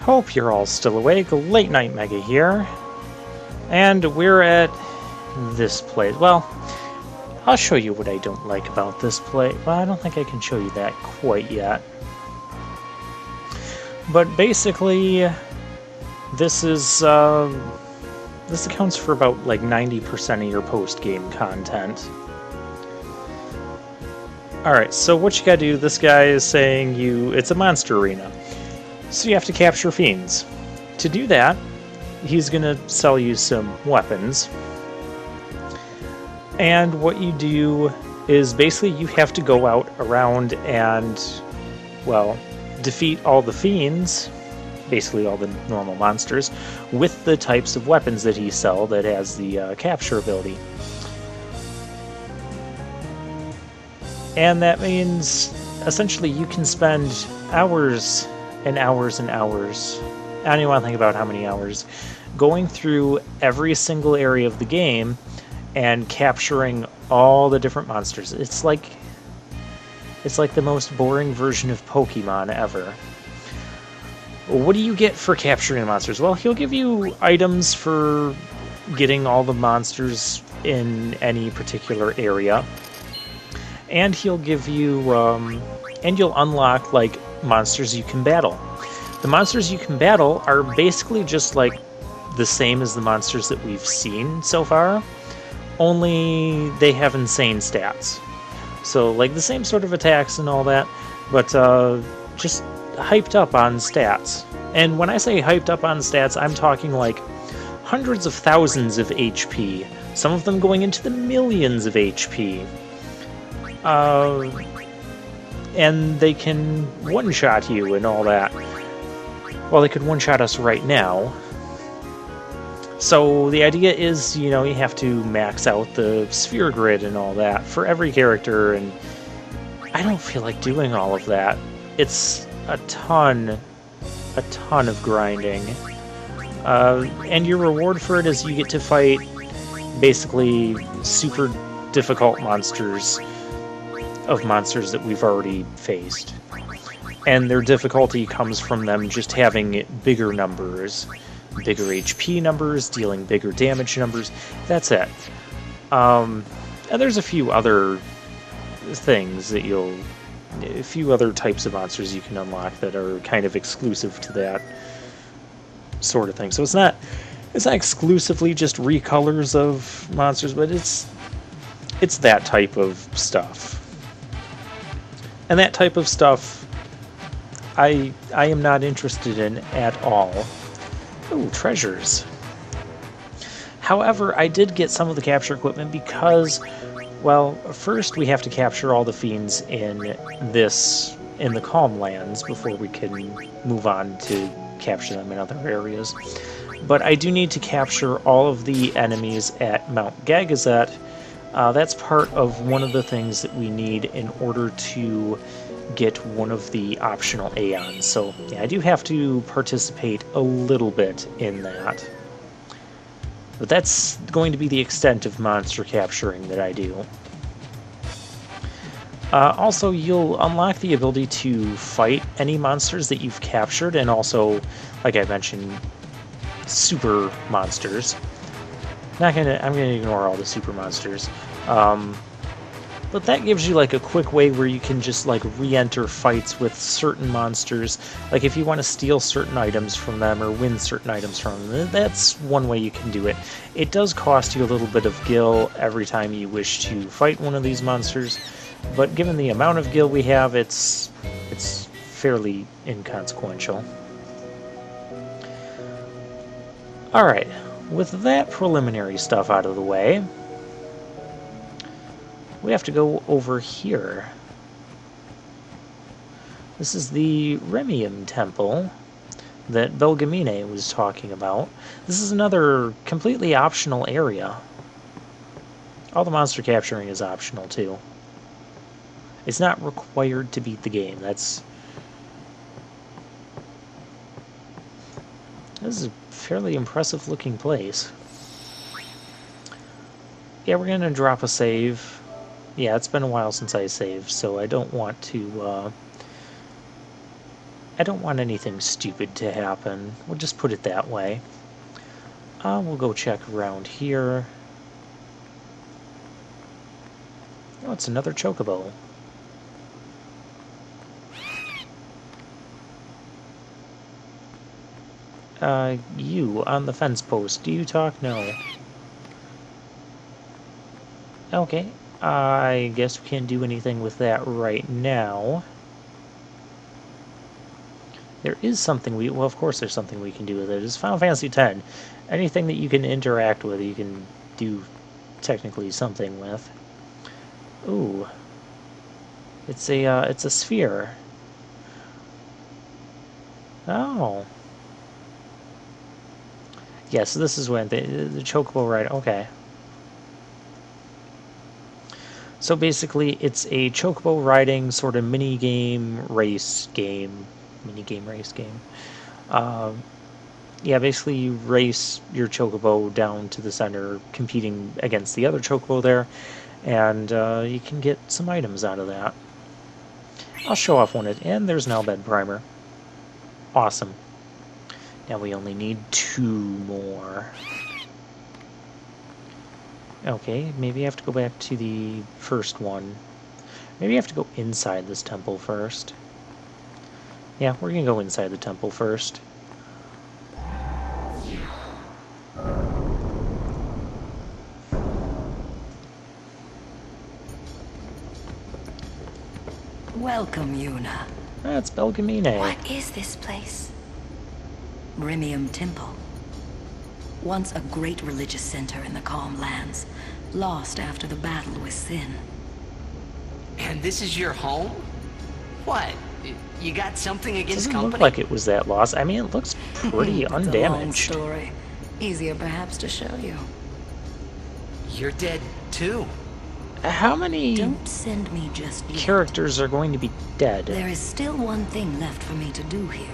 Hope you're all still awake. Late Night Mega here. And we're at this place. Well, I'll show you what I don't like about this place. Well, I don't think I can show you that quite yet. But basically, this is, this accounts for about like 90% of your post-game content. Alright, so what you gotta do, this guy is saying it's a monster arena. So you have to capture fiends. To do that, he's gonna sell you some weapons. And what you do is basically you have to go out around and, well, defeat all the fiends, basically all the normal monsters, with the types of weapons that he sells that has the capture ability. And that means, essentially, you can spend hours and hours and hours, I don't even want to think about how many hours, going through every single area of the game and capturing all the different monsters. It's like the most boring version of Pokemon ever. What do you get for capturing the monsters? Well, he'll give you items for getting all the monsters in any particular area. And he'll give you, and you'll unlock, like, monsters you can battle. The monsters you can battle are basically just, like, the same as the monsters that we've seen so far, only they have insane stats. So, like, the same sort of attacks and all that, but, just hyped up on stats. And when I say hyped up on stats, I'm talking, like, hundreds of thousands of HP, some of them going into the millions of HP. And they can one-shot you and all that. Well, they could one-shot us right now. So the idea is, you know, you have to max out the sphere grid and all that for every character, and I don't feel like doing all of that. It's a ton of grinding. And your reward for it is you get to fight basically super difficult monsters of monsters that we've already faced. And their difficulty comes from them just having bigger numbers, bigger HP numbers, dealing bigger damage numbers. That's it. And there's a few other things that a few other types of monsters you can unlock that are kind of exclusive to that sort of thing. So it's not exclusively just recolors of monsters, but it's that type of stuff. And that type of stuff I am not interested in at all. Ooh, treasures. However, I did get some of the capture equipment because, well, first we have to capture all the fiends in the Calm Lands before we can move on to capture them in other areas. But I do need to capture all of the enemies at Mount Gagazet. That's part of one of the things that we need in order to get one of the optional Aeons. So, yeah, I do have to participate a little bit in that. But that's going to be the extent of monster capturing that I do. Also, you'll unlock the ability to fight any monsters that you've captured, and also, like I mentioned, super monsters. I'm gonna ignore all the super monsters. But that gives you like a quick way where you can just like re-enter fights with certain monsters. Like if you want to steal certain items from them or win certain items from them, that's one way you can do it. It does cost you a little bit of gil every time you wish to fight one of these monsters, but given the amount of gil we have, it's fairly inconsequential. Alright, with that preliminary stuff out of the way, we have to go over here. This is the Remium Temple that Belgemine was talking about. This is another completely optional area. All the monster capturing is optional, too. It's not required to beat the game. This is a fairly impressive looking place. Yeah, we're going to drop a save. Yeah, it's been a while since I saved, so I don't want to I don't want anything stupid to happen. We'll just put it that way. We'll go check around here. Oh, it's another chocobo. You on the fence post. Do you talk? No. Okay. I guess we can't do anything with that right now. There is something well, of course there's something we can do with it. It's Final Fantasy X. Anything that you can interact with, you can do technically something with. Ooh. It's a sphere. Oh. Yeah, so this is when the chocobo ride. Okay. So basically, it's a chocobo riding sort of mini-game race game. Yeah, basically you race your chocobo down to the center, competing against the other chocobo there, and you can get some items out of that. I'll show off one, and there's an Albed primer. Awesome. Now we only need 2 more. Okay, maybe I have to go back to the first one. Maybe I have to go inside this temple first. Yeah, we're gonna go inside the temple first. Welcome, Yuna. That's Belgemine. What is this place? Rimium Temple. Once a great religious center in the Calm Lands, lost after the battle with Sin. And this is your home? What? You got something against Doesn't company? look like it was that lost. I mean, it looks pretty It's a long undamaged. story. Easier perhaps to show you. You're dead too. How many Don't send me just yet. characters are going to be dead? There is still one thing left for me to do here.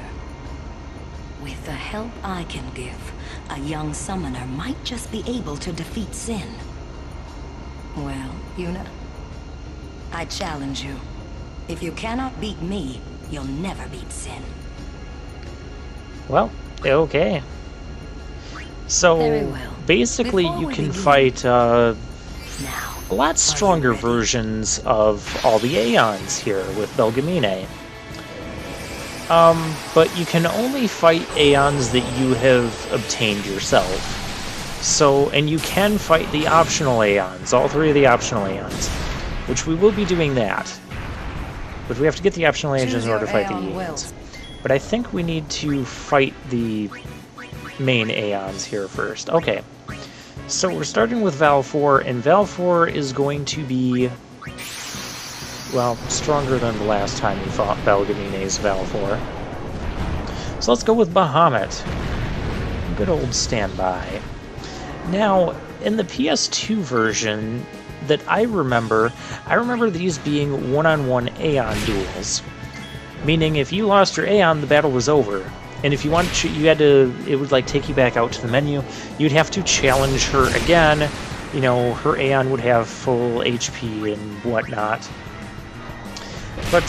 With the help I can give, a young summoner might just be able to defeat Sin. Well, Yuna, I challenge you. If you cannot beat me, you'll never beat Sin. Well, okay. So Very well. basically, Before you we can begin- fight Now, a lot stronger ready? versions of all the Aeons here with Belgemine. But you can only fight Aeons that you have obtained yourself. So, and you can fight the optional Aeons, all 3 of the optional Aeons, which we will be doing that. But we have to get the optional Aeons Choose in order to your fight the Aeon Aeons. well. But I think we need to fight the main Aeons here first. Okay. So we're starting with Val 4, and Val 4 is going to be, well, stronger than the last time we fought Belgamine's Val 4. So let's go with Bahamut. Good old standby. Now, in the PS2 version that I remember these being one-on-one Aeon duels. Meaning if you lost your Aeon, the battle was over. And if you wanted to, you had to, it would like take you back out to the menu. You'd have to challenge her again. You know, her Aeon would have full HP and whatnot. But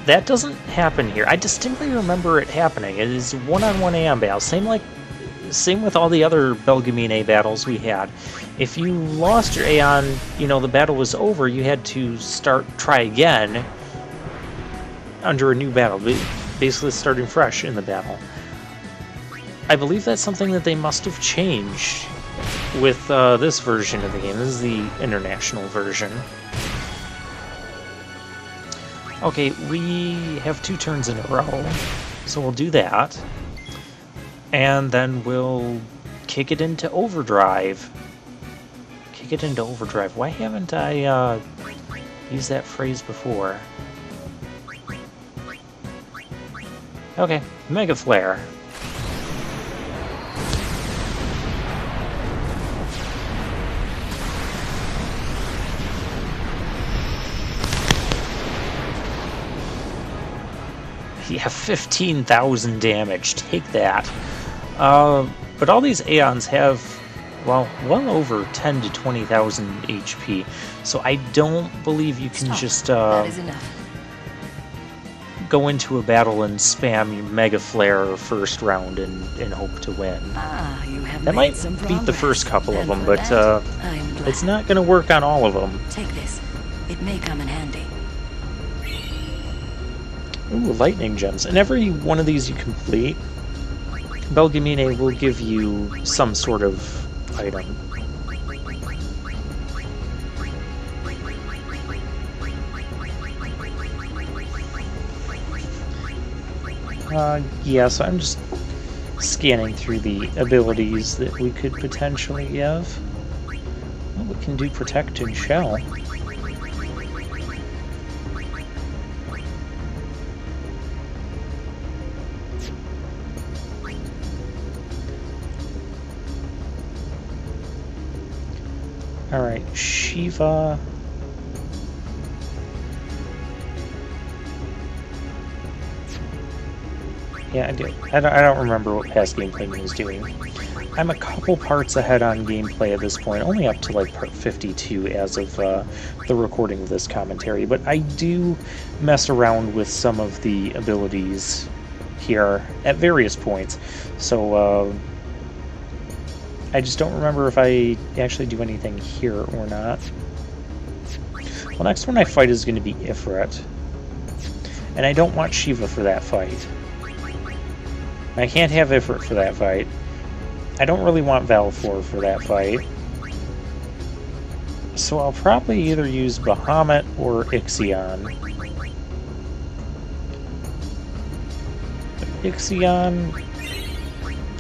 that doesn't happen here. I distinctly remember it happening. It is one-on-one Aeon battle. Same with all the other Belgemine battles we had. If you lost your Aeon, you know, the battle was over, you had to try again under a new battle. Basically starting fresh in the battle. I believe that's something that they must have changed with this version of the game. This is the international version. Okay, we have 2 turns in a row, so we'll do that. And then we'll kick it into overdrive. Kick it into overdrive. Why haven't I used that phrase before? Okay, Mega Flare. Yeah, 15,000 damage. Take that. But all these Aeons have, well over 10 to 20,000 HP. So I don't believe you can Stop. just That is enough. go into a battle and spam your Mega Flare first round and hope to win. You have That made might some beat the progress, first couple of and them, for but that, I'm glad. it's not going to work on all of them. Take this. It may come in handy. Ooh, lightning gems. And every one of these you complete, Belgemine will give you some sort of item. Yeah, so I'm just scanning through the abilities that we could potentially give. Well, we can do Protect and Shell. Alright, Shiva. Yeah, I do. I don't remember what past gameplay was doing. I'm a couple parts ahead on gameplay at this point, only up to like part 52 as of the recording of this commentary, but I do mess around with some of the abilities here at various points, so I just don't remember if I actually do anything here or not. Well, next one I fight is going to be Ifrit, and I don't want Shiva for that fight. I can't have Ifrit for that fight. I don't really want Valfor for that fight. So I'll probably either use Bahamut or Ixion. Ixion...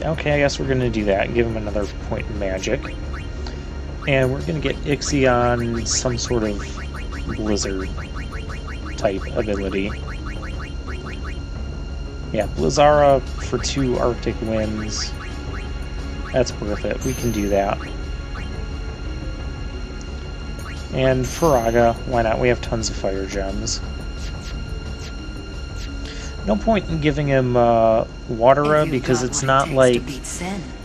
Okay, I guess we're going to do that. Give him another point in magic. And we're going to get Ixion some sort of blizzard type ability. Yeah, Blizzara for 2 Arctic Winds. That's worth it. We can do that. And Firaga, why not? We have tons of fire gems. No point in giving him Watera because it's not like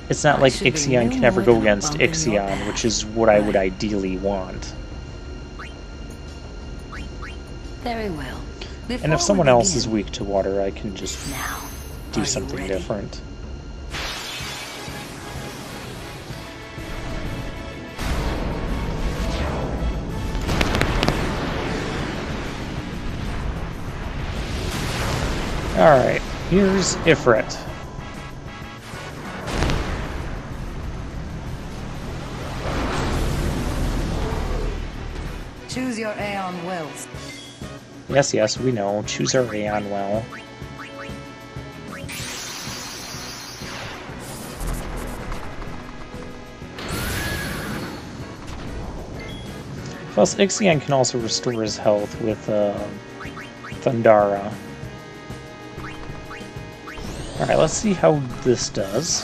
Ixion can ever go against Ixion, which is what I would ideally want. Very well. And if someone else is weak to water, I can just do something different. Alright, here's Ifrit. Choose your Aeon Wells. Yes, we know. Choose our Aeon well. Plus, Ixion can also restore his health with Thundara. Alright, let's see how this does.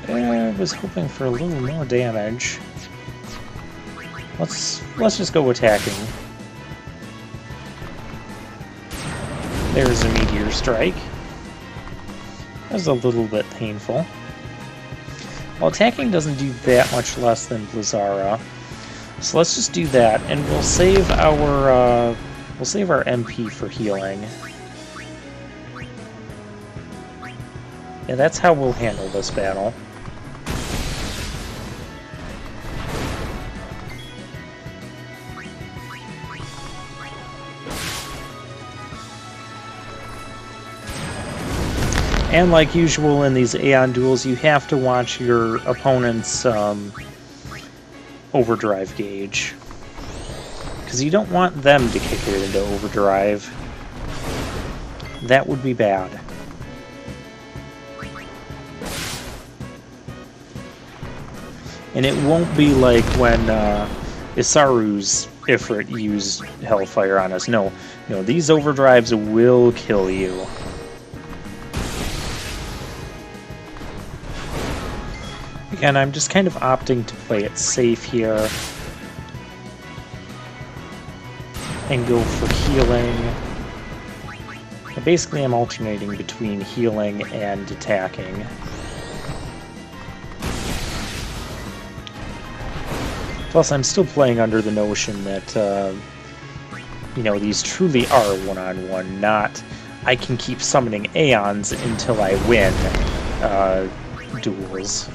I was hoping for a little more damage. Let's just go attacking. There's a Meteor Strike. That was a little bit painful. Well, attacking doesn't do that much less than Blizzara. So let's just do that, and we'll save our MP for healing. Yeah, that's how we'll handle this battle. And like usual in these Aeon duels, you have to watch your opponent's overdrive gauge. Because you don't want them to kick it into overdrive. That would be bad. And it won't be like when Isaru's Ifrit used Hellfire on us. No, these overdrives will kill you. Again, I'm just kind of opting to play it safe here. And go for healing. Basically, I'm alternating between healing and attacking. Plus, I'm still playing under the notion that, you know, these truly are one-on-one, not I can keep summoning Aeons until I win duels.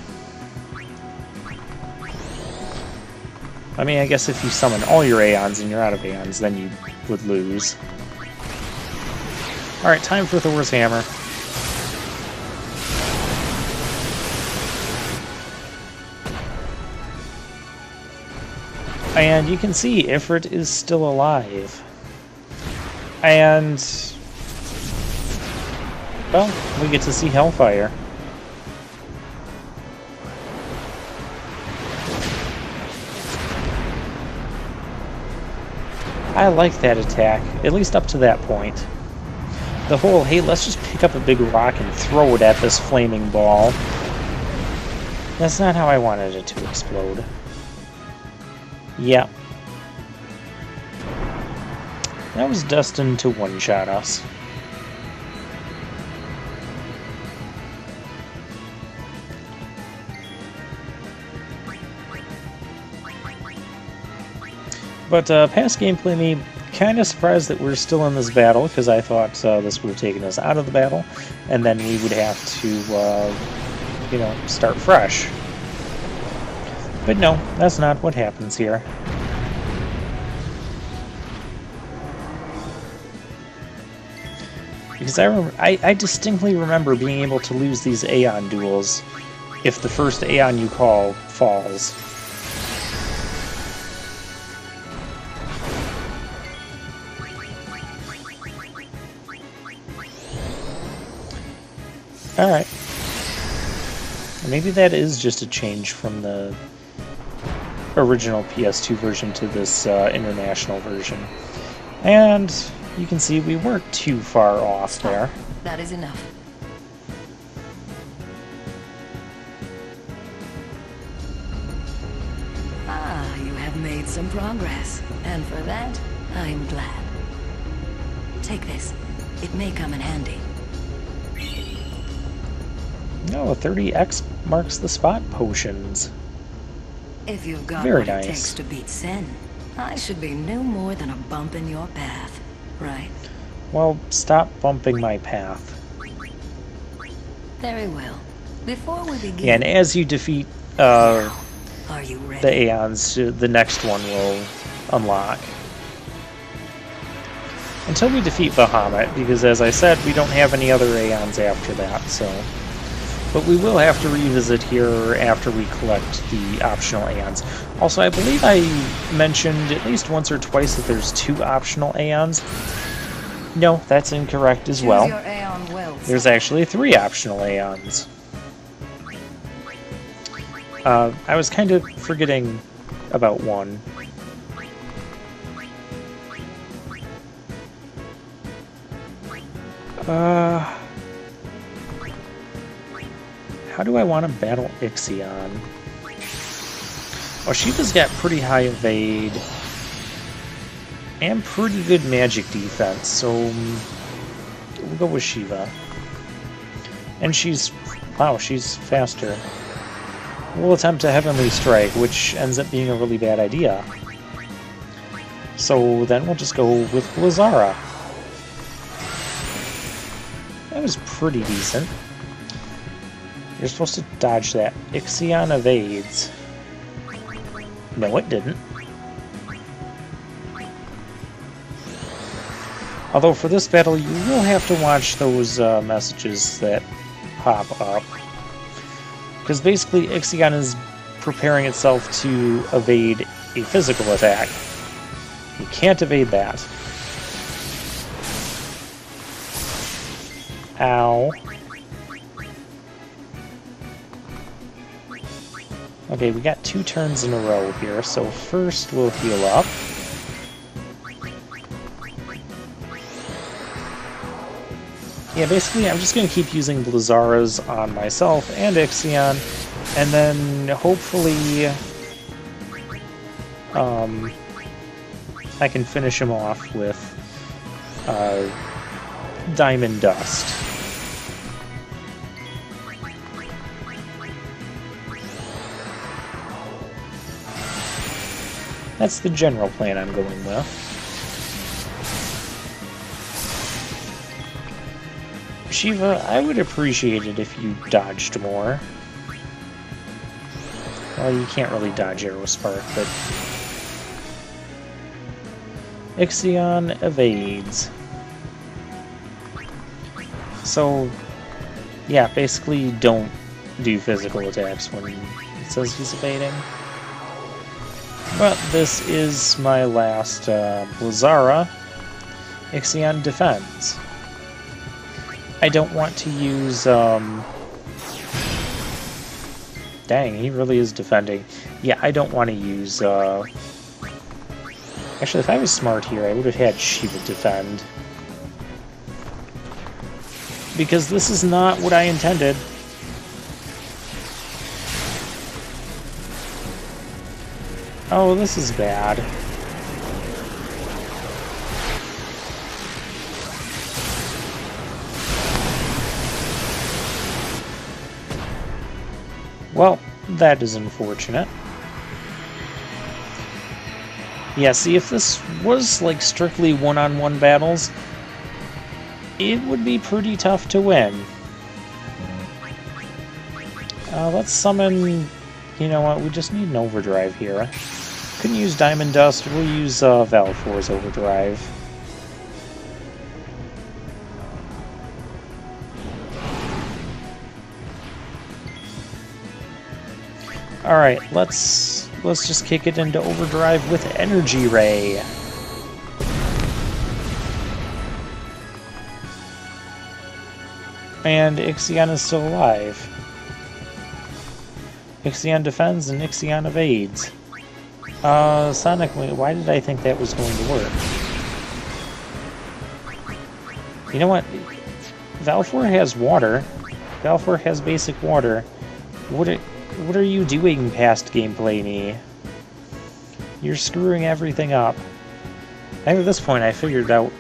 I mean, I guess if you summon all your Aeons and you're out of Aeons, then you would lose. Alright, time for Thor's Hammer. And you can see Ifrit is still alive. And, well, we get to see Hellfire. I like that attack, at least up to that point. The whole, hey, let's just pick up a big rock and throw it at this flaming ball. That's not how I wanted it to explode. Yeah. That was destined to one-shot us. But past gameplay me kind of surprised that we're still in this battle, because I thought this would have taken us out of the battle, and then we would have to, you know, start fresh. But no, that's not what happens here. Because I distinctly remember being able to lose these Aeon duels if the first Aeon you call falls. Alright. Maybe that is just a change from the original PS2 version to this international version. And you can see we weren't too far off there. That is enough. Ah, you have made some progress. And for that, I'm glad. Take this. It may come in handy. No, a 30x marks the spot potions. If you've got Very what nice. it takes to beat Sin, I should be no more than a bump in your path, right? Well, stop bumping my path. Very well. Before we begin, Yeah, and as you defeat are you ready? the Aeons, the next one will unlock. Until we defeat Bahamut, because as I said, we don't have any other Aeons after that, so... But we will have to revisit here after we collect the optional Aeons. Also, I believe I mentioned at least once or twice that there's 2 optional Aeons. No, that's incorrect as well. Choose your Aeon well. There's actually 3 optional Aeons. I was kind of forgetting about one. How do I want to battle Ixion? Oh, Shiva's got pretty high evade and pretty good magic defense, so we'll go with Shiva. And she's, wow, she's faster. We'll attempt a Heavenly Strike, which ends up being a really bad idea. So then we'll just go with Blizara. That was pretty decent. You're supposed to dodge that. Ixion evades. No, it didn't. Although for this battle, you will have to watch those messages that pop up. Because basically, Ixion is preparing itself to evade a physical attack. You can't evade that. Ow. Okay, we got 2 turns in a row here, so first we'll heal up. Yeah, basically I'm just going to keep using Blizzara's on myself and Ixion, and then hopefully I can finish him off with Diamond Dust. That's the general plan I'm going with. Shiva, I would appreciate it if you dodged more. Well, you can't really dodge Aerospark, but... Ixion evades. So, yeah, basically don't do physical attacks when it says he's evading. But this is my last Blizzara. Ixion defends. I don't want to use... Dang, he really is defending. Yeah, I don't want to use... Actually, if I was smart here, I would have had Shiva defend. Because this is not what I intended. Oh, this is bad. Well, that is unfortunate. Yeah, see, if this was, like, strictly one-on-one battles, it would be pretty tough to win. Let's summon... You know what, we just need an overdrive here. Couldn't use Diamond Dust, we'll use Valfor's overdrive. Alright, let's just kick it into overdrive with Energy Ray. And Ixion is still alive. Ixion defends and Ixion evades. Sonic, why did I think that was going to work? You know what? Valfor has water. Valfor has basic water. What are you doing, past gameplay me? You're screwing everything up. I think at this point I figured out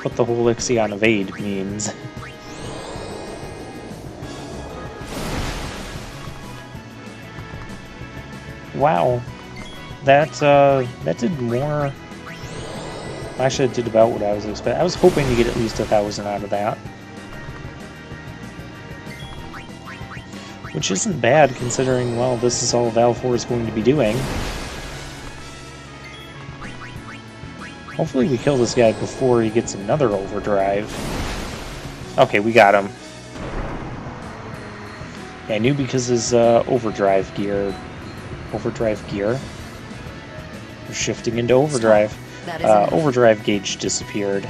what the whole Ixion evade means. Wow. That did more... Actually, it did about what I was expecting. I was hoping to get at least 1,000 out of that. Which isn't bad, considering, well, this is all Valfor is going to be doing. Hopefully we kill this guy before he gets another overdrive. Okay, we got him. Yeah, I knew because his overdrive gear... Overdrive gear? We're shifting into overdrive. Overdrive gauge disappeared.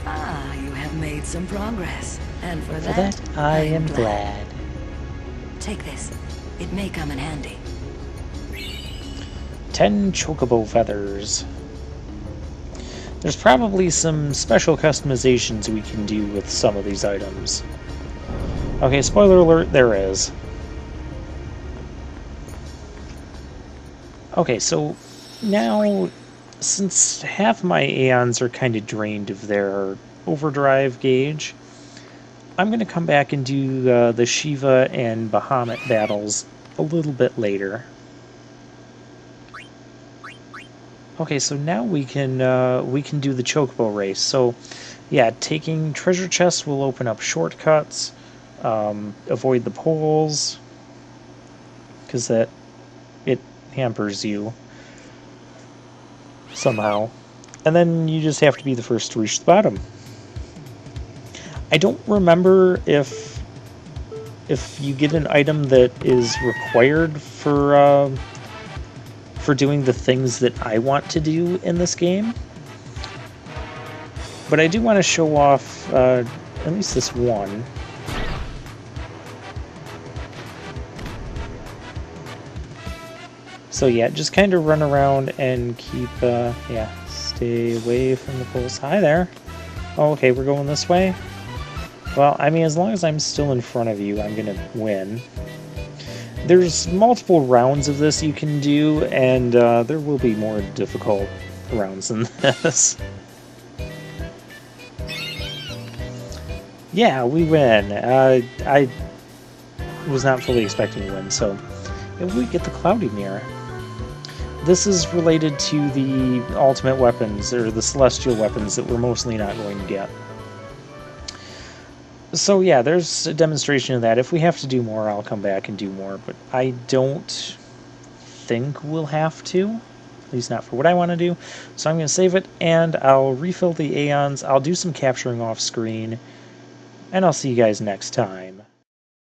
Ah, you have made some progress. And for For that, that, I am glad. Take this. It may come in handy. 10 chocobo feathers. There's probably some special customizations we can do with some of these items. Okay, spoiler alert, there is. Okay, so now, since half my Aeons are kind of drained of their overdrive gauge, I'm going to come back and do the Shiva and Bahamut battles a little bit later. Okay, so now we can do the Chocobo race. So, yeah, taking treasure chests will open up shortcuts. Avoid the poles, because it hampers you somehow. And then you just have to be the first to reach the bottom. I don't remember if you get an item that is required for doing the things that I want to do in this game. But I do want to show off at least this one. So yeah, just kind of run around and keep, yeah, stay away from the poles. Hi there. Oh, okay, we're going this way? Well, I mean, as long as I'm still in front of you, I'm gonna win. There's multiple rounds of this you can do, and there will be more difficult rounds than this. Yeah, we win. I was not fully expecting to win, so if we get the Cloudy Mirror. this is related to the ultimate weapons, or the celestial weapons that we're mostly not going to get. So yeah, there's a demonstration of that. If we have to do more, I'll come back and do more, but I don't think we'll have to. At least not for what I want to do. So I'm going to save it, and I'll refill the Aeons, I'll do some capturing off screen, and I'll see you guys next time.